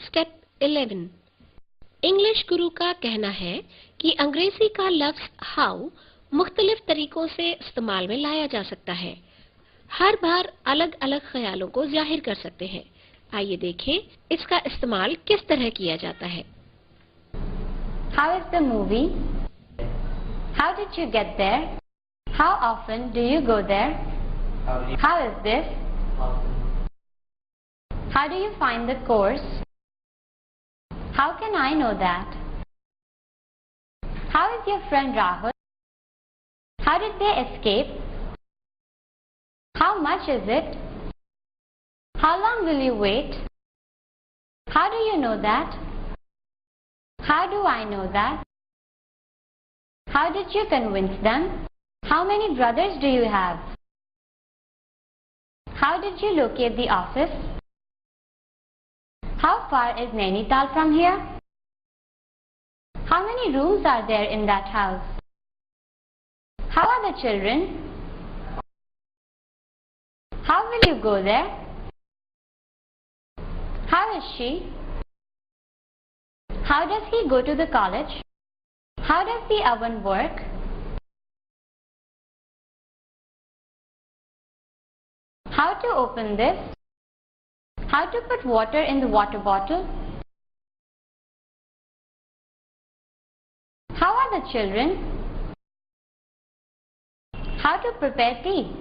Step 11। English गुरु का कहना है कि अंग्रेजी का लफ्ज हाउ मुख्तलिफ तरीकों से इस्तेमाल में लाया जा सकता है। हर बार अलग अलग ख्यालों को जाहिर कर सकते हैं। आइए देखें इसका इस्तेमाल किस तरह किया जाता है। How is the movie? How did you get there? How often do you go there? How is this? How do you find the course? How can I know that? How is your friend Rahul? How did they escape? How much is it? How long will you wait? How do you know that? How do I know that? How did you convince them? How many brothers do you have? How did you locate the office? How far is Nainital from here? How many rooms are there in that house? How are the children? How will you go there? How is she? How does he go to the college? How does the oven work? How to open this? How to put water in the water bottle? How are the children? How to prepare tea?